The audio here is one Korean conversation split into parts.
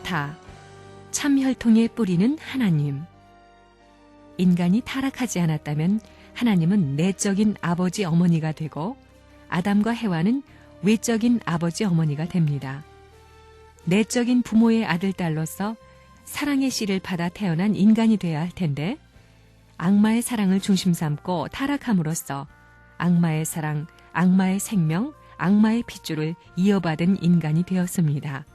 타, 참 혈통의 뿌리는 하나님. 인간이 타락하지 않았다면 하나님은 내적인 아버지 어머니가 되고 아담과 해와는 외적인 아버지 어머니가 됩니다. 내적인 부모의 아들, 딸로서 사랑의 씨를 받아 태어난 인간이 되어야 할 텐데 악마의 사랑을 중심 삼고 타락함으로써 악마의 사랑, 악마의 생명, 악마의 핏줄을 이어받은 인간이 되었습니다.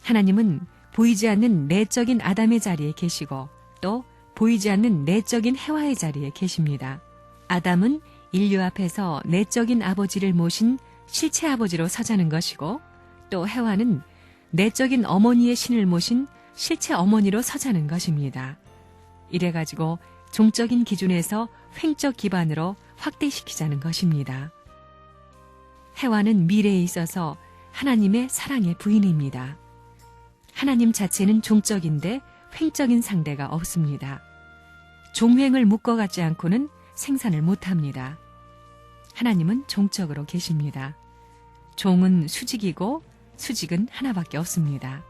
하나님은 보이지 않는 내적인 아담의 자리에 계시고 또 보이지 않는 내적인 해와의 자리에 계십니다. 아담은 인류 앞에서 내적인 아버지를 모신 실체 아버지로 서자는 것이고 또 해와는 내적인 어머니의 신을 모신 실체 어머니로 서자는 것입니다. 이래가지고 종적인 기준에서 횡적 기반으로 확대시키자는 것입니다. 해와는 미래에 있어서 하나님의 사랑의 부인입니다. 하나님 자체는 종적인데 횡적인 상대가 없습니다. 종횡을 묶어가지 않고는 생산을 못합니다. 하나님은 종적으로 계십니다. 종은 수직이고 수직은 하나밖에 없습니다.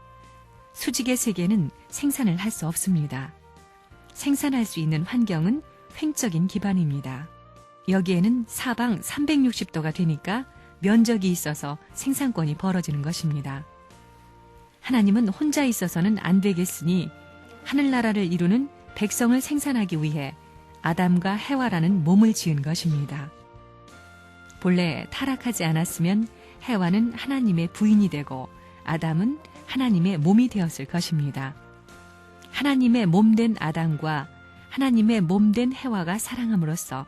수직의 세계는 생산을 할 수 없습니다. 생산할 수 있는 환경은 횡적인 기반입니다. 여기에는 사방 360도가 되니까 면적이 있어서 생산권이 벌어지는 것입니다. 하나님은 혼자 있어서는 안 되겠으니 하늘나라를 이루는 백성을 생산하기 위해 아담과 해와라는 몸을 지은 것입니다. 본래 타락하지 않았으면 해와는 하나님의 부인이 되고 아담은 하나님의 몸이 되었을 것입니다. 하나님의 몸된 아담과 하나님의 몸된 해와가 사랑함으로써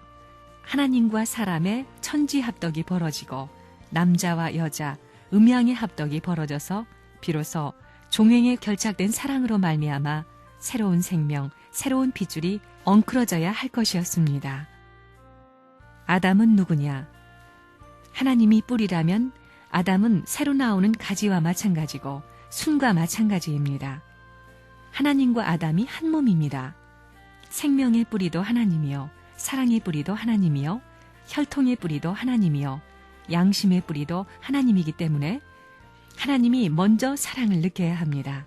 하나님과 사람의 천지합덕이 벌어지고 남자와 여자, 음양의 합덕이 벌어져서 비로소 종횡에 결착된 사랑으로 말미암아 새로운 생명, 새로운 핏줄이 엉클어져야 할 것이었습니다. 아담은 누구냐? 하나님이 뿌리라면 아담은 새로 나오는 가지와 마찬가지고 순과 마찬가지입니다. 하나님과 아담이 한 몸입니다. 생명의 뿌리도 하나님이요, 사랑의 뿌리도 하나님이요, 혈통의 뿌리도 하나님이요, 양심의 뿌리도 하나님이기 때문에 하나님이 먼저 사랑을 느껴야 합니다.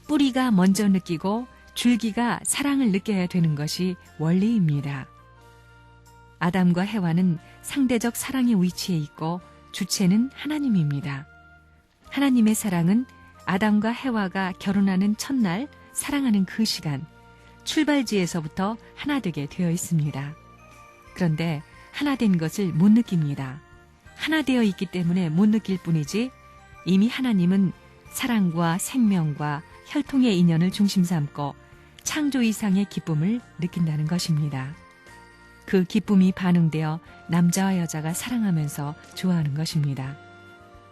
뿌리가 먼저 느끼고 줄기가 사랑을 느껴야 되는 것이 원리입니다. 아담과 해와는 상대적 사랑의 위치에 있고 주체는 하나님입니다. 하나님의 사랑은 아담과 해와가 결혼하는 첫날 사랑하는 그 시간, 출발지에서부터 하나 되게 되어 있습니다. 그런데 하나 된 것을 못 느낍니다. 하나 되어 있기 때문에 못 느낄 뿐이지 이미 하나님은 사랑과 생명과 혈통의 인연을 중심 삼고 창조 이상의 기쁨을 느낀다는 것입니다. 그 기쁨이 반응되어 남자와 여자가 사랑하면서 좋아하는 것입니다.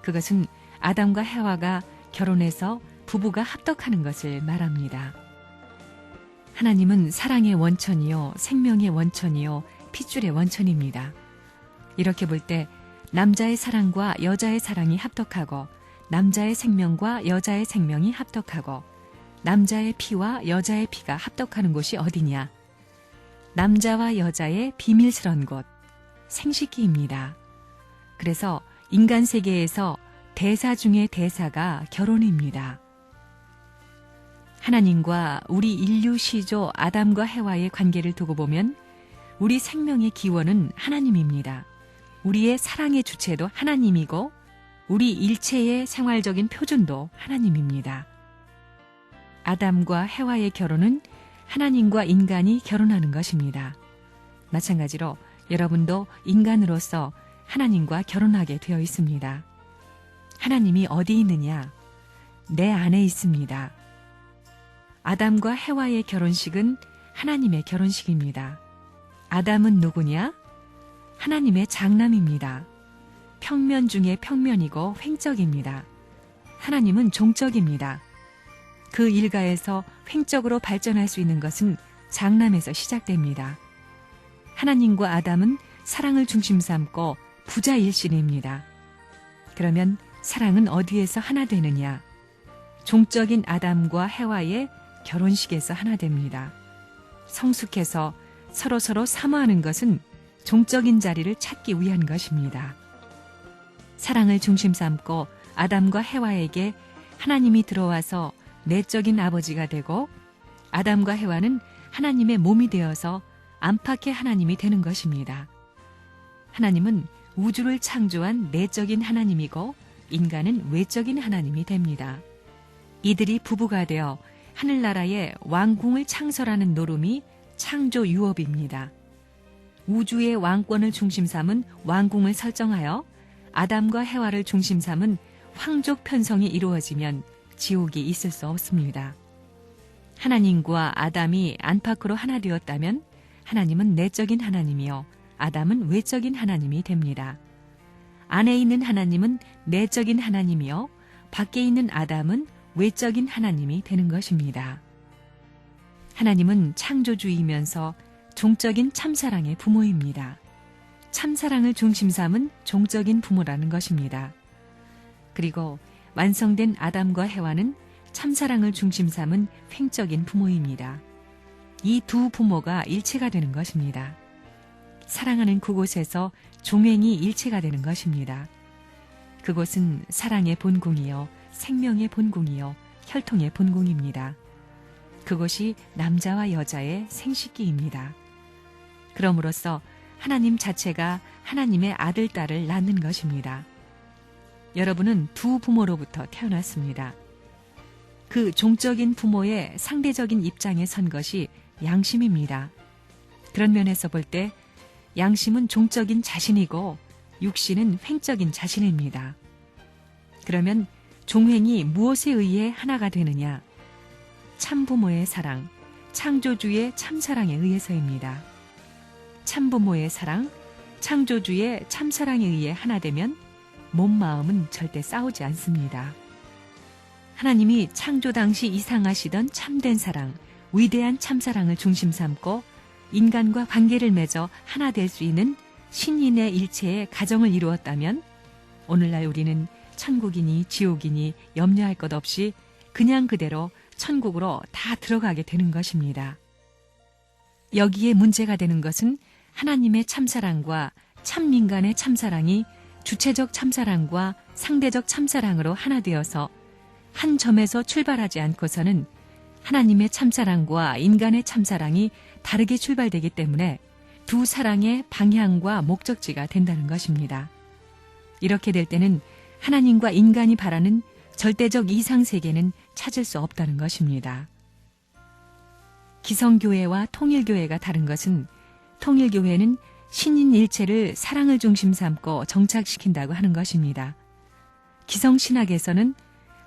그것은 아담과 해와가 결혼해서 부부가 합덕하는 것을 말합니다. 하나님은 사랑의 원천이요, 생명의 원천이요, 핏줄의 원천입니다. 이렇게 볼 때 남자의 사랑과 여자의 사랑이 합덕하고 남자의 생명과 여자의 생명이 합덕하고 남자의 피와 여자의 피가 합덕하는 곳이 어디냐? 남자와 여자의 비밀스런 곳, 생식기입니다. 그래서 인간 세계에서 대사 중의 대사가 결혼입니다. 하나님과 우리 인류 시조 아담과 해와의 관계를 두고 보면 우리 생명의 기원은 하나님입니다. 우리의 사랑의 주체도 하나님이고 우리 일체의 생활적인 표준도 하나님입니다. 아담과 해와의 결혼은 하나님과 인간이 결혼하는 것입니다. 마찬가지로 여러분도 인간으로서 하나님과 결혼하게 되어 있습니다. 하나님이 어디 있느냐? 내 안에 있습니다. 아담과 해와의 결혼식은 하나님의 결혼식입니다. 아담은 누구냐? 하나님의 장남입니다. 평면 중에 평면이고 횡적입니다. 하나님은 종적입니다. 그 일가에서 횡적으로 발전할 수 있는 것은 장남에서 시작됩니다. 하나님과 아담은 사랑을 중심 삼고 부자일신입니다. 그러면 사랑은 어디에서 하나 되느냐? 종적인 아담과 해와의 결혼식에서 하나 됩니다. 성숙해서 서로서로 사모하는 것은 종적인 자리를 찾기 위한 것입니다. 사랑을 중심 삼고 아담과 해와에게 하나님이 들어와서 내적인 아버지가 되고 아담과 해와는 하나님의 몸이 되어서 안팎의 하나님이 되는 것입니다. 하나님은 우주를 창조한 내적인 하나님이고 인간은 외적인 하나님이 됩니다. 이들이 부부가 되어 하늘나라의 왕궁을 창설하는 노름이 창조 유업입니다. 우주의 왕권을 중심 삼은 왕궁을 설정하여 아담과 해와를 중심 삼은 황족 편성이 이루어지면 지옥이 있을 수 없습니다. 하나님과 아담이 안팎으로 하나 되었다면 하나님은 내적인 하나님이요 아담은 외적인 하나님이 됩니다. 안에 있는 하나님은 내적인 하나님이요 밖에 있는 아담은 외적인 하나님이 되는 것입니다. 하나님은 창조주이면서 종적인 참사랑의 부모입니다. 참사랑을 중심 삼은 종적인 부모라는 것입니다. 그리고 완성된 아담과 해와는 참사랑을 중심 삼은 횡적인 부모입니다. 이 두 부모가 일체가 되는 것입니다. 사랑하는 그곳에서 종횡이 일체가 되는 것입니다. 그곳은 사랑의 본궁이요, 생명의 본궁이요, 혈통의 본궁입니다. 그곳이 남자와 여자의 생식기입니다. 그럼으로써 하나님 자체가 하나님의 아들, 딸을 낳는 것입니다. 여러분은 두 부모로부터 태어났습니다. 그 종적인 부모의 상대적인 입장에 선 것이 양심입니다. 그런 면에서 볼 때 양심은 종적인 자신이고 육신은 횡적인 자신입니다. 그러면 종횡이 무엇에 의해 하나가 되느냐? 참부모의 사랑, 창조주의 참사랑에 의해서입니다. 참부모의 사랑, 창조주의 참사랑에 의해 하나 되면 몸, 마음은 절대 싸우지 않습니다. 하나님이 창조 당시 이상하시던 참된 사랑, 위대한 참사랑을 중심 삼고 인간과 관계를 맺어 하나 될 수 있는 신인의 일체의 가정을 이루었다면 오늘날 우리는 천국이니 지옥이니 염려할 것 없이 그냥 그대로 천국으로 다 들어가게 되는 것입니다. 여기에 문제가 되는 것은 하나님의 참사랑과 참민간의 참사랑이 주체적 참사랑과 상대적 참사랑으로 하나 되어서 한 점에서 출발하지 않고서는 하나님의 참사랑과 인간의 참사랑이 다르게 출발되기 때문에 두 사랑의 방향과 목적지가 된다는 것입니다. 이렇게 될 때는 하나님과 인간이 바라는 절대적 이상세계는 찾을 수 없다는 것입니다. 기성교회와 통일교회가 다른 것은 통일교회는 신인일체를 사랑을 중심 삼고 정착시킨다고 하는 것입니다. 기성신학에서는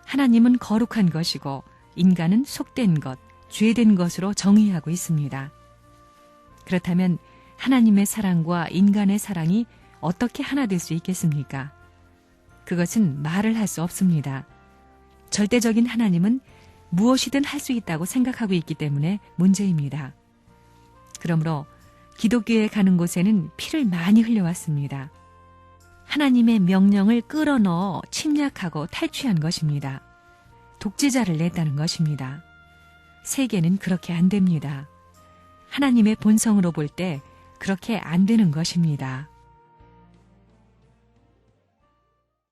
하나님은 거룩한 것이고 인간은 속된 것, 죄된 것으로 정의하고 있습니다. 그렇다면 하나님의 사랑과 인간의 사랑이 어떻게 하나 될 수 있겠습니까? 그것은 말을 할 수 없습니다. 절대적인 하나님은 무엇이든 할 수 있다고 생각하고 있기 때문에 문제입니다. 그러므로 기독교에 가는 곳에는 피를 많이 흘려왔습니다. 하나님의 명령을 끌어넣어 침략하고 탈취한 것입니다. 독재자를 냈다는 것입니다. 세계는 그렇게 안 됩니다. 하나님의 본성으로 볼 때 그렇게 안 되는 것입니다.